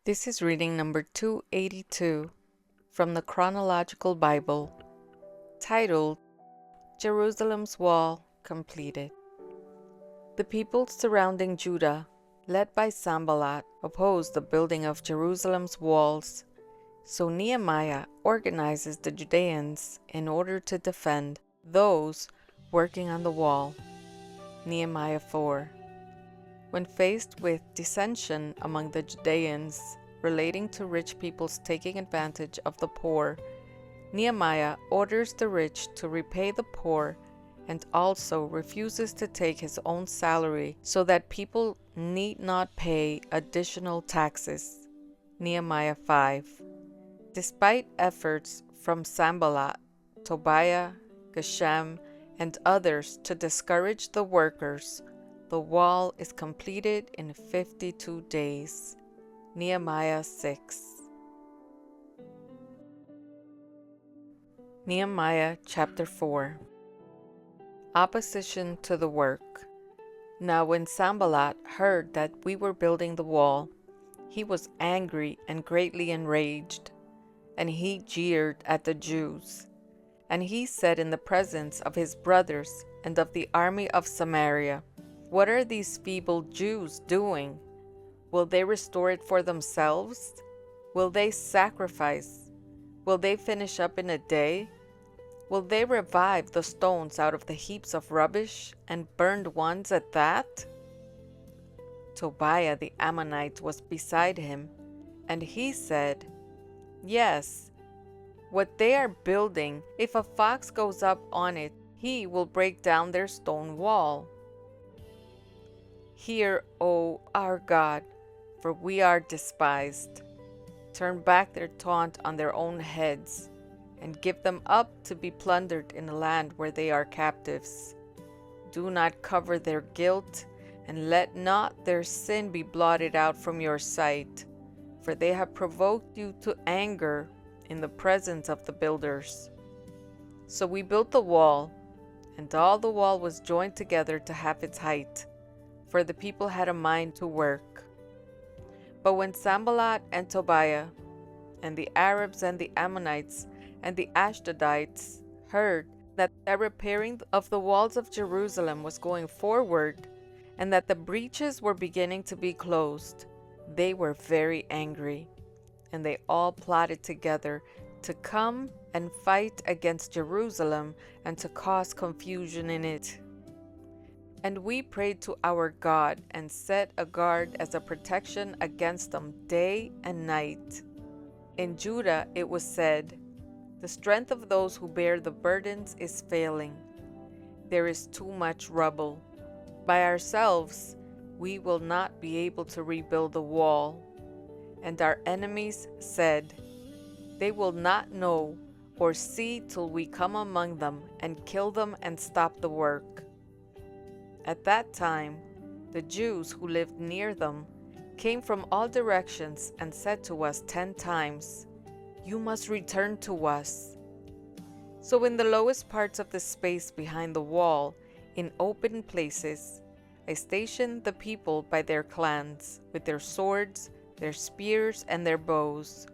This is reading number 282 from the Chronological Bible, titled Jerusalem's Wall Completed. The people surrounding Judah, led by Sanballat, opposed the building of Jerusalem's walls, so Nehemiah organizes the Judeans in order to defend those working on the wall. Nehemiah 4. When faced with dissension among the Judeans relating to rich people's taking advantage of the poor, Nehemiah orders the rich to repay the poor and also refuses to take his own salary so that people need not pay additional taxes. Nehemiah 5. Despite efforts from Sanballat, Tobiah, Geshem, and others to discourage the workers, the wall is completed in 52 days. Nehemiah 6. Nehemiah chapter 4. Opposition to the work. Now when Sanballat heard that we were building the wall, he was angry and greatly enraged, and he jeered at the Jews. And he said in the presence of his brothers and of the army of Samaria, "What are these feeble Jews doing? Will they restore it for themselves? Will they sacrifice? Will they finish up in a day? Will they revive the stones out of the heaps of rubbish, and burned ones at that?" Tobiah the Ammonite was beside him, and he said, "Yes, what they are building, if a fox goes up on it, he will break down their stone wall. Hear, O our God, for we are despised. Turn back their taunt on their own heads, and give them up to be plundered in a land where they are captives. Do not cover their guilt, and let not their sin be blotted out from your sight, for they have provoked you to anger in the presence of the builders." So we built the wall, and all the wall was joined together to half its height, for the people had a mind to work. But when Sanballat and Tobiah, and the Arabs and the Ammonites and the Ashdodites heard that the repairing of the walls of Jerusalem was going forward, and that the breaches were beginning to be closed, they were very angry, and they all plotted together to come and fight against Jerusalem and to cause confusion in it. And we prayed to our God and set a guard as a protection against them day and night. In Judah it was said, "The strength of those who bear the burdens is failing. There is too much rubble. By ourselves we will not be able to rebuild the wall." And our enemies said, "They will not know or see till we come among them and kill them and stop the work." At that time, the Jews who lived near them came from all directions and said to us 10 times, "You must return to us." So in the lowest parts of the space behind the wall, in open places, I stationed the people by their clans, with their swords, their spears, and their bows.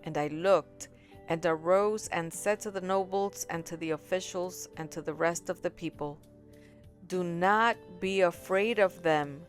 And I looked, and arose and said to the nobles and to the officials and to the rest of the people, "Do not be afraid of them.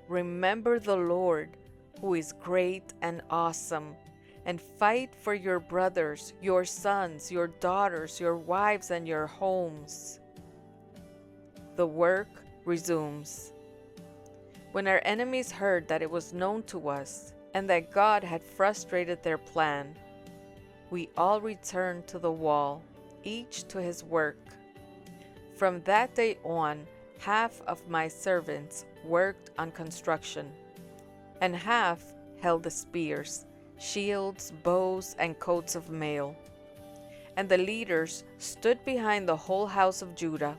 Remember the Lord, who is great and awesome, and fight for your brothers, your sons, your daughters, your wives, and your homes." The work resumes. When our enemies heard that it was known to us, and that God had frustrated their plan, we all returned to the wall, each to his work. From that day on, half of my servants worked on construction, and half held the spears, shields, bows, and coats of mail. And the leaders stood behind the whole house of Judah,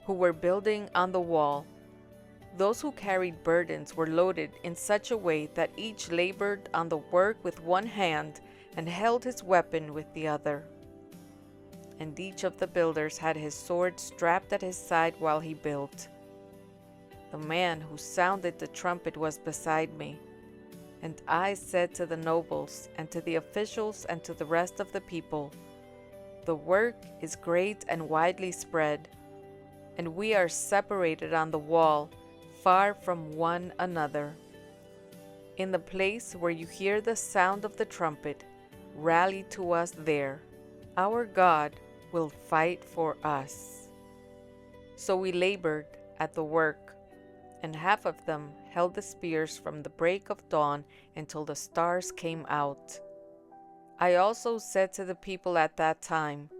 who were building on the wall. Those who carried burdens were loaded in such a way that each labored on the work with one hand and held his weapon with the other. And each of the builders had his sword strapped at his side while he built. The man who sounded the trumpet was beside me, And I said to the nobles, and to the officials, and to the rest of the people, "The work is great and widely spread, and we are separated on the wall, far from one another. In the place where you hear the sound of the trumpet, rally to us there. Our God will fight for us." So we labored at the work, and half of them held the spears from the break of dawn until the stars came out. I also said to the people at that time,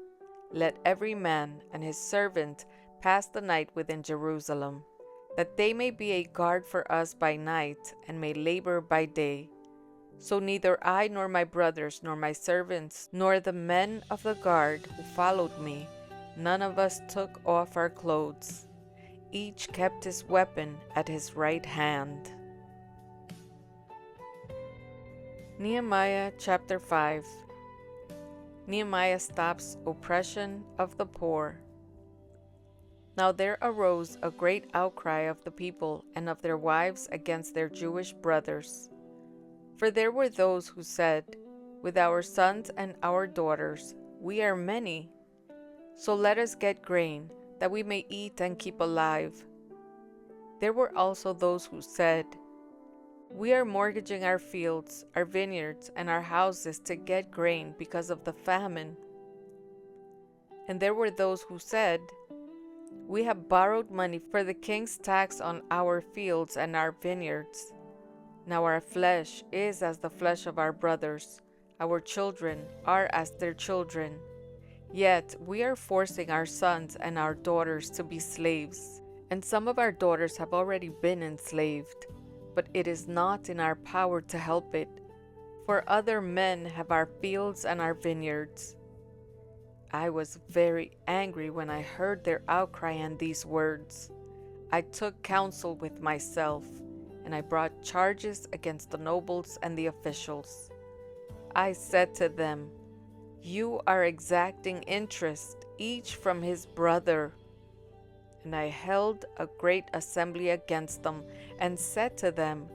"Let every man and his servant pass the night within Jerusalem, that they may be a guard for us by night and may labor by day." So neither I nor my brothers nor my servants nor the men of the guard who followed me, none of us took off our clothes. Each kept his weapon at his right hand. Nehemiah chapter 5. Nehemiah stops oppression of the poor. Now there arose a great outcry of the people and of their wives against their Jewish brothers. For there were those who said, "With our sons and our daughters we are many, so let us get grain, that we may eat and keep alive." There were also those who said, "We are mortgaging our fields, our vineyards, and our houses to get grain because of the famine." And there were those who said, "We have borrowed money for the king's tax on our fields and our vineyards. Now our flesh is as the flesh of our brothers, our children are as their children. Yet we are forcing our sons and our daughters to be slaves, and some of our daughters have already been enslaved, but it is not in our power to help it, for other men have our fields and our vineyards." I was very angry when I heard their outcry and these words. I took counsel with myself, and I brought charges against the nobles and the officials. I said to them, "You are exacting interest, each from his brother." And I held a great assembly against them, and said to them,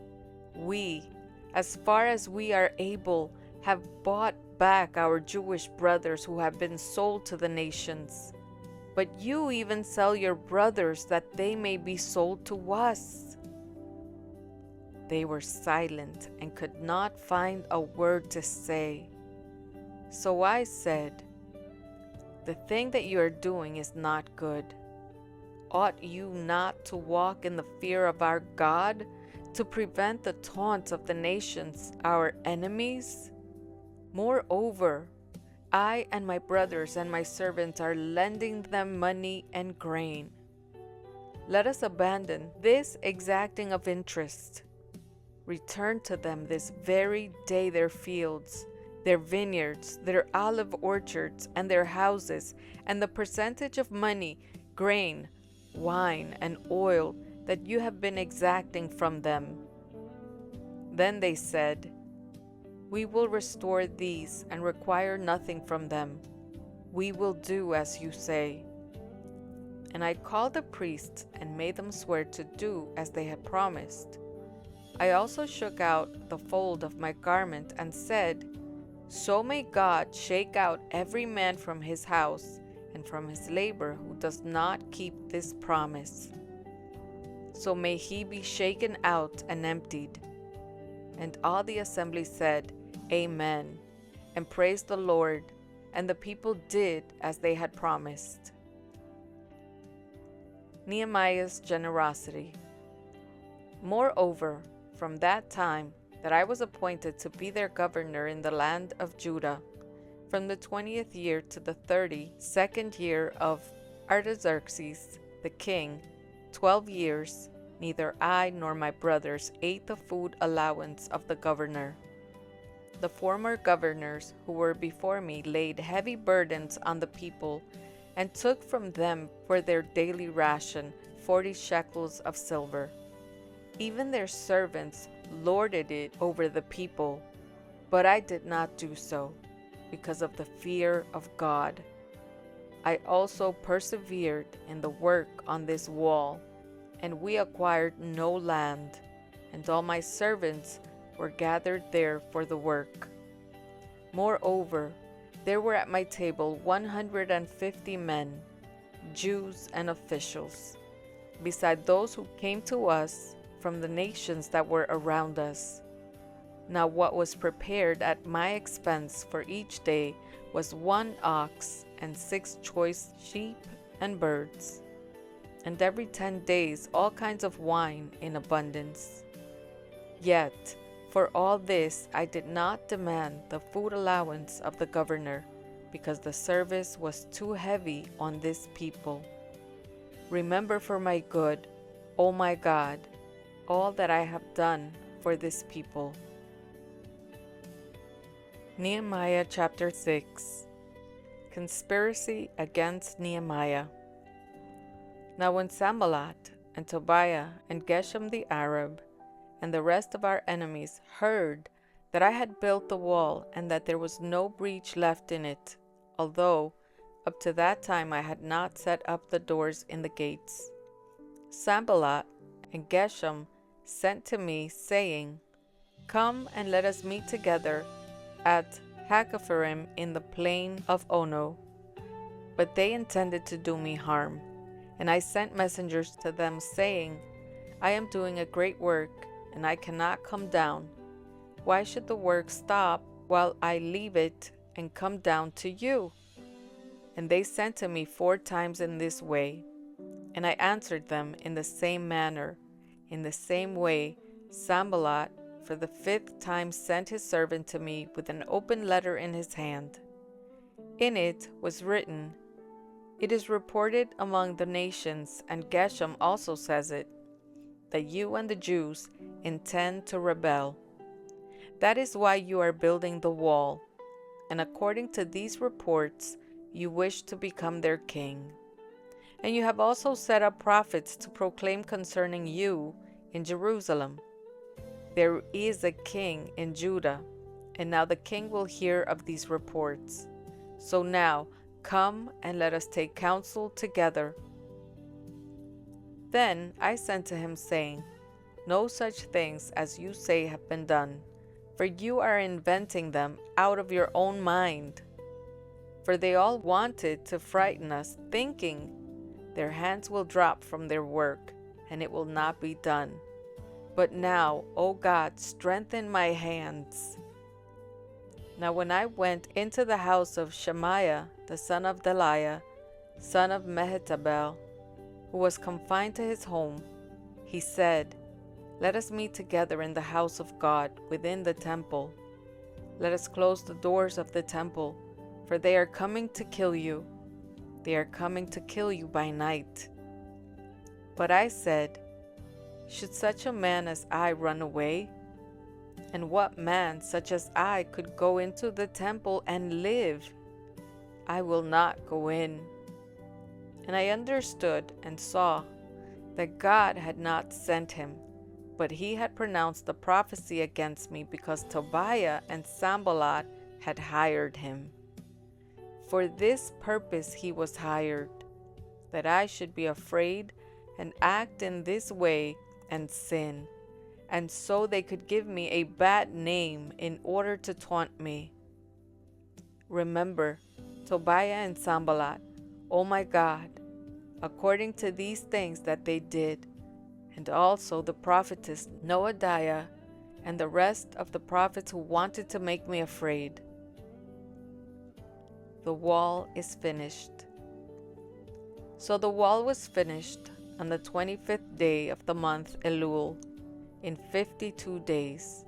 "We, as far as we are able, have bought back our Jewish brothers who have been sold to the nations. But you even sell your brothers that they may be sold to us." They were silent and could not find a word to say. So I said, "The thing that you are doing is not good. Ought you not to walk in the fear of our God, to prevent the taunts of the nations, our enemies? Moreover, I and my brothers and my servants are lending them money and grain. Let us abandon this exacting of interest. Return to them this very day their fields, their vineyards, their olive orchards, and their houses, and the percentage of money, grain, wine, and oil that you have been exacting from them." Then they said, "We will restore these and require nothing from them. We will do as you say." And I called the priests and made them swear to do as they had promised. I also shook out the fold of my garment and said, "So may God shake out every man from his house and from his labor who does not keep this promise. So may he be shaken out and emptied." And all the assembly said, "Amen," and praised the Lord, and the people did as they had promised. Nehemiah's generosity. Moreover, from that time that I was appointed to be their governor in the land of Judah, from the 20th year to the 32nd year of Artaxerxes the king, 12 years, neither I nor my brothers ate the food allowance of the governor. The former governors who were before me laid heavy burdens on the people, and took from them for their daily ration 40 shekels of silver. Even their servants lorded it over the people, but I did not do so, because of the fear of God. I also persevered in the work on this wall, and we acquired no land, and all my servants were gathered there for the work. Moreover, there were at my table 150 men, Jews and officials, beside those who came to us from the nations that were around us. Now what was prepared at my expense for each day was 1 ox and 6 choice sheep and birds, and every 10 days all kinds of wine in abundance. Yet for all this I did not demand the food allowance of the governor, because the service was too heavy on this people. Remember for my good, O my God, all that I have done for this people. Nehemiah chapter 6. Conspiracy against Nehemiah. Now when Sanballat and Tobiah and Geshem the Arab and the rest of our enemies heard that I had built the wall and that there was no breach left in it, although up to that time I had not set up the doors in the gates, Sanballat and Geshem sent to me, saying, Come and let us meet together at Hakkephirim in the plain of Ono. But they intended to do me harm, and I sent messengers to them, saying, I am doing a great work, and I cannot come down. Why should the work stop while I leave it and come down to you? And they sent to me 4 times in this way, and I answered them in the same manner. In the same way, Sanballat for the 5th time sent his servant to me with an open letter in his hand. In it was written, It is reported among the nations, and Geshem also says it, that you and the Jews intend to rebel. That is why you are building the wall, and according to these reports, you wish to become their king. And you have also set up prophets to proclaim concerning you in Jerusalem, There is a king in Judah, and now the king will hear of these reports. So now, come and let us take counsel together. Then I sent to him, saying, No such things as you say have been done, for you are inventing them out of your own mind. For they all wanted to frighten us, thinking, Their hands will drop from their work, and it will not be done. But now, O God, strengthen my hands. Now when I went into the house of Shemaiah, the son of Delaiah, son of Mehetabel, who was confined to his home, he said, Let us meet together in the house of God within the temple. Let us close the doors of the temple, for they are coming to kill you. They are coming to kill you by night. But I said, Should such a man as I run away? And what man such as I could go into the temple and live? I will not go in. And I understood and saw that God had not sent him, but he had pronounced the prophecy against me, because Tobiah and Sanballat had hired him. For this purpose he was hired, that I should be afraid and act in this way and sin, and so they could give me a bad name in order to taunt me. Remember Tobiah and Sanballat, O my God, according to these things that they did, and also the prophetess Noadiah and the rest of the prophets who wanted to make me afraid. The wall is finished. So the wall was finished on the 25th day of the month Elul, in 52 days.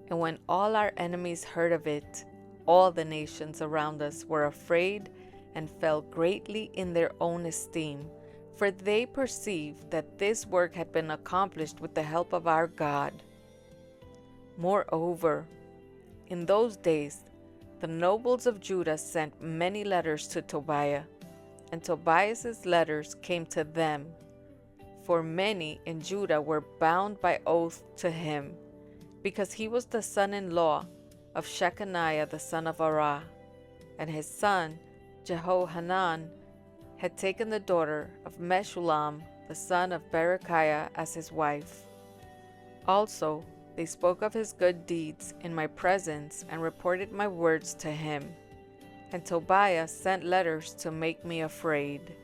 And when all our enemies heard of it, all the nations around us were afraid and fell greatly in their own esteem, for they perceived that this work had been accomplished with the help of our God. Moreover, in those days, the nobles of Judah sent many letters to Tobiah, and Tobias's letters came to them, for many in Judah were bound by oath to him, because he was the son-in-law of Shechaniah the son of Arah, and his son Jehohanan had taken the daughter of Meshullam the son of Berechiah as his wife. Also, They spoke of his good deeds in my presence and reported my words to him. And Tobiah sent letters to make me afraid.